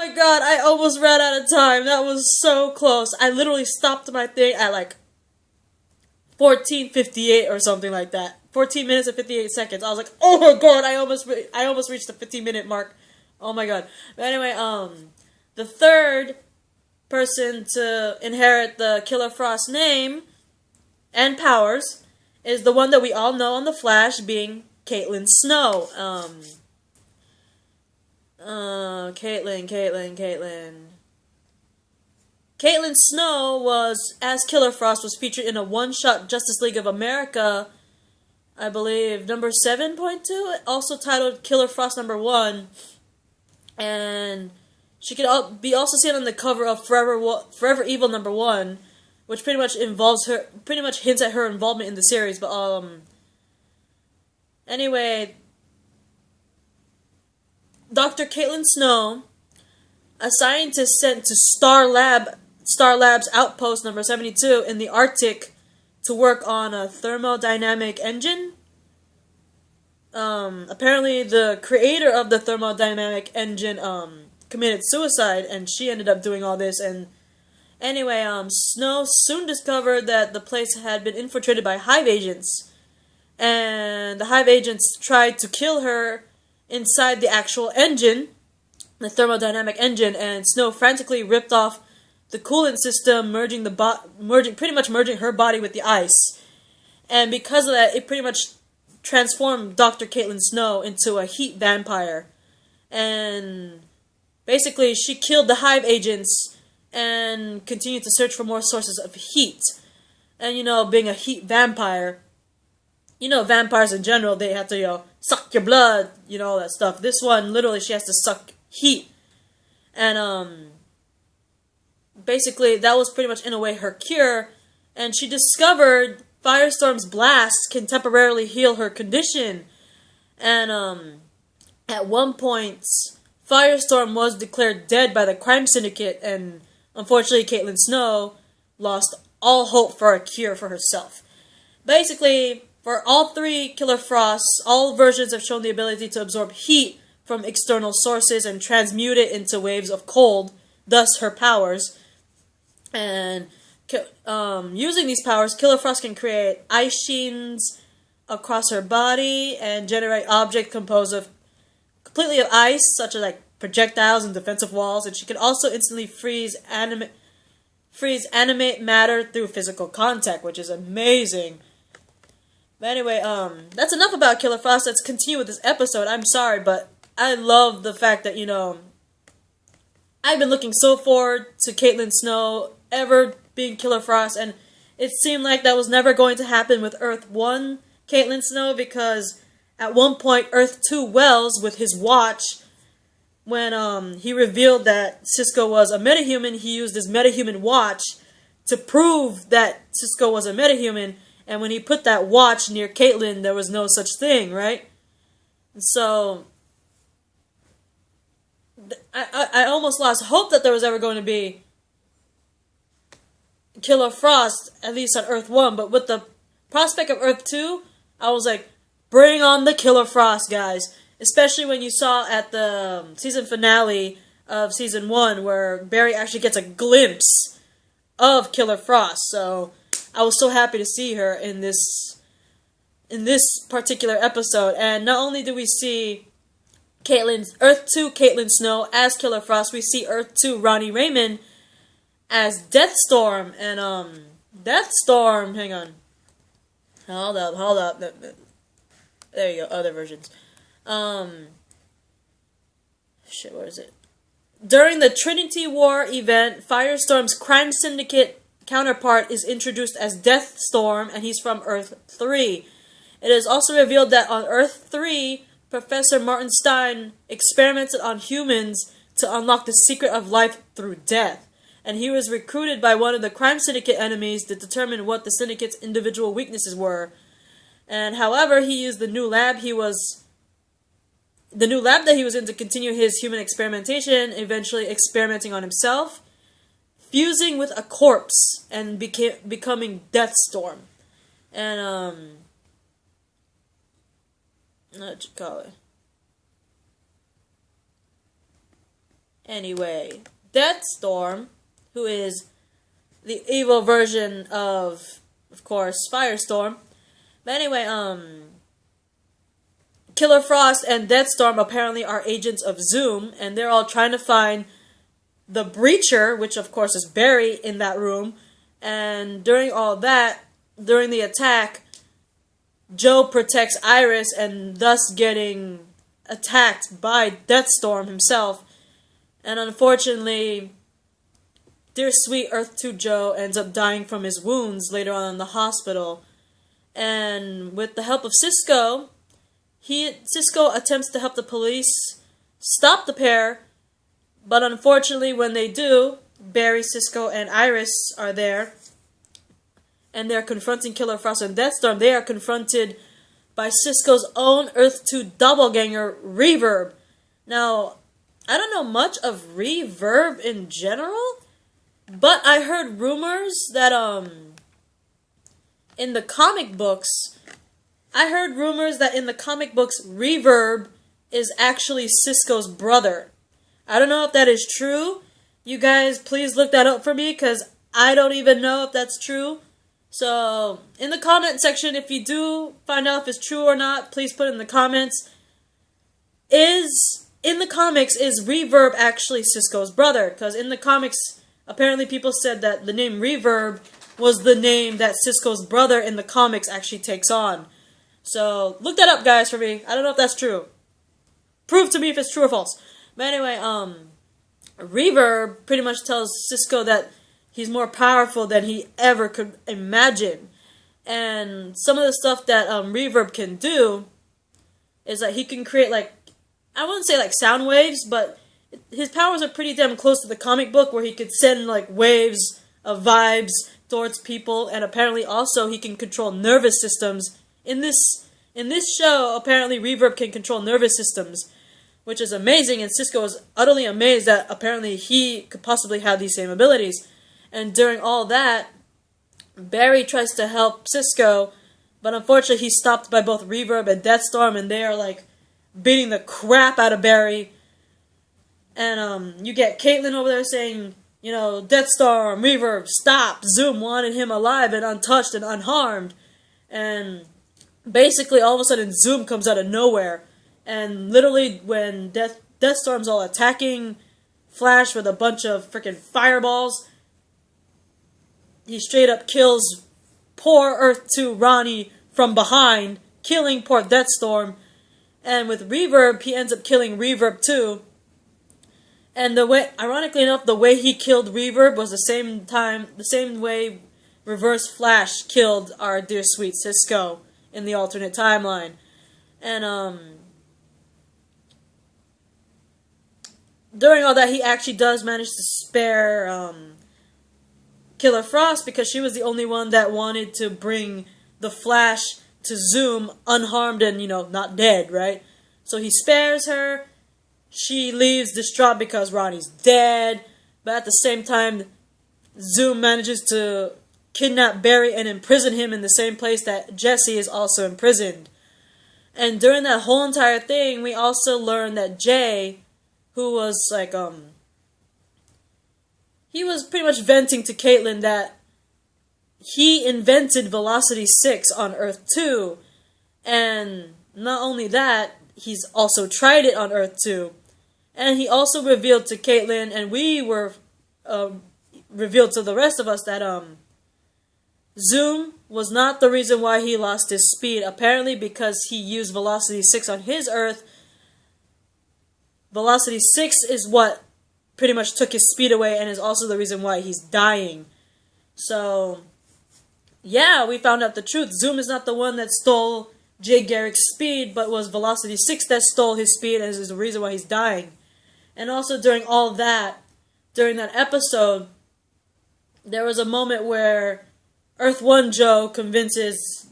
my god, I almost ran out of time. That was so close. I literally stopped my thing at like 14:58 or something like that. 14 minutes and 58 seconds. I was like, oh my god, I almost reached the 15-minute mark. Oh my god. But anyway, the third person to inherit the Killer Frost name and powers is the one that we all know on The Flash, being Caitlin Snow. Caitlin Snow was, as Killer Frost, was featured in a one-shot Justice League of America, I believe, number 7.2, also titled Killer Frost number 1, and she could be also seen on the cover of Forever Evil number 1, which pretty much hints at her involvement in the series, but, anyway, Dr. Caitlin Snow, a scientist sent to Star Labs Outpost number 72 in the Arctic to work on a thermodynamic engine. Apparently the creator of the thermodynamic engine, committed suicide, and she ended up doing all this, and anyway, Snow soon discovered that the place had been infiltrated by hive agents, and the hive agents tried to kill her inside the actual engine, the thermodynamic engine, and Snow frantically ripped off the coolant system, pretty much merging her body with the ice. And because of that, it pretty much transformed Dr. Caitlin Snow into a heat vampire. And basically, she killed the hive agents and continued to search for more sources of heat. And, being a heat vampire, vampires in general, they have to, suck your blood, all that stuff. This one, literally, she has to suck heat. And, basically, that was pretty much, in a way, her cure. And she discovered Firestorm's blast can temporarily heal her condition. And, at one point, Firestorm was declared dead by the crime syndicate, and unfortunately, Caitlin Snow lost all hope for a cure for herself. Basically, for all three Killer Frosts, all versions have shown the ability to absorb heat from external sources and transmute it into waves of cold, thus her powers. And using these powers, Killer Frost can create ice sheens across her body and generate objects composed of completely of ice, such as like projectiles and defensive walls, and she can also instantly freeze animate matter through physical contact, which is amazing. But anyway, that's enough about Killer Frost. Let's continue with this episode. I'm sorry, but I love the fact that, I've been looking so forward to Caitlin Snow ever being Killer Frost, and it seemed like that was never going to happen with Earth-1 Caitlin Snow, because at one point, Earth-2 Wells, with his watch, when he revealed that Cisco was a metahuman, he used his metahuman watch to prove that Cisco was a metahuman, and when he put that watch near Caitlin, there was no such thing, right? And so, I almost lost hope that there was ever going to be Killer Frost, at least on Earth-1, but with the prospect of Earth-2, I was like, bring on the Killer Frost, guys. Especially when you saw at the season finale of Season 1, where Barry actually gets a glimpse of Killer Frost. So, I was so happy to see her in this particular episode. And not only do we see Earth-2 Caitlin Snow as Killer Frost, we see Earth-2 Ronnie Raymond as Deathstorm. And, Deathstorm, hang on. Hold up. There you go, other versions. Where is it? During the Trinity War event, Firestorm's crime syndicate counterpart is introduced as Deathstorm, and he's from Earth-3. It is also revealed that on Earth-3, Professor Martin Stein experimented on humans to unlock the secret of life through death, and he was recruited by one of the crime syndicate enemies to determine what the syndicate's individual weaknesses were. And however, he used the new lab that he was in to continue his human experimentation, eventually experimenting on himself, fusing with a corpse, and becoming Deathstorm. And, what you call it? Anyway, Deathstorm, who is the evil version of course, Firestorm. But anyway, Killer Frost and Deathstorm apparently are agents of Zoom, and they're all trying to find the Breacher, which of course is Barry in that room. And during all that, during the attack, Joe protects Iris and thus getting attacked by Deathstorm himself. And unfortunately, dear sweet Earth-2 Joe ends up dying from his wounds later on in the hospital. And with the help of Cisco, Cisco attempts to help the police stop the pair. But unfortunately, when they do, Barry, Cisco, and Iris are there. And they're confronting Killer Frost and Deathstorm. They are confronted by Cisco's own Earth-2 doppelganger, Reverb. Now, I don't know much of Reverb in general, but I heard rumors that, in the comic books, Reverb is actually Cisco's brother. I don't know if that is true. You guys, please look that up for me, because I don't even know if that's true. So, in the comment section, if you do find out if it's true or not, please put it in the comments. In the comics, is Reverb actually Cisco's brother? Because in the comics, apparently people said that the name Reverb was the name that Cisco's brother in the comics actually takes on. So, look that up, guys, for me. I don't know if that's true. Prove to me if it's true or false. But anyway, Reverb pretty much tells Cisco that he's more powerful than he ever could imagine. And some of the stuff that Reverb can do is that he can create, like, I wouldn't say like sound waves, but his powers are pretty damn close to the comic book, where he could send like waves of vibes towards people. And apparently also he can control nervous systems. In this show, apparently Reverb can control nervous systems, which is amazing, and Cisco is utterly amazed that apparently he could possibly have these same abilities. And during all that, Barry tries to help Cisco, but unfortunately he's stopped by both Reverb and Deathstorm, and they are like beating the crap out of Barry. And you get Caitlin over there saying, you know, Deathstorm, Reverb, stop! Zoom wanted him alive and untouched and unharmed. And basically all of a sudden Zoom comes out of nowhere. And literally when Deathstorm's all attacking Flash with a bunch of freaking fireballs, he straight up kills poor Earth-2 Ronnie from behind, killing poor Deathstorm. And with Reverb, he ends up killing Reverb too. And ironically enough, the way he killed Reverb was the same way Reverse Flash killed our dear sweet Cisco in the alternate timeline. And during all that, he actually does manage to spare Killer Frost, because she was the only one that wanted to bring the Flash to Zoom unharmed and, you know, not dead, right? So he spares her. She leaves distraught because Ronnie's dead. But at the same time, Zoom manages to kidnap Barry and imprison him in the same place that Jesse is also imprisoned. And during that whole entire thing, we also learn that Jay, who was like, he was pretty much venting to Caitlin that he invented Velocity 6 on Earth-2. And not only that, he's also tried it on Earth-2. And he also revealed to Caitlin, and we were revealed to the rest of us, that Zoom was not the reason why he lost his speed. Apparently because he used Velocity 6 on his Earth. Velocity 6 is what pretty much took his speed away, and is also the reason why he's dying. So, yeah, we found out the truth. Zoom is not the one that stole Jay Garrick's speed, but was Velocity 6 that stole his speed, and is the reason why he's dying. And also during all that, during that episode, there was a moment where Earth-1 Joe convinces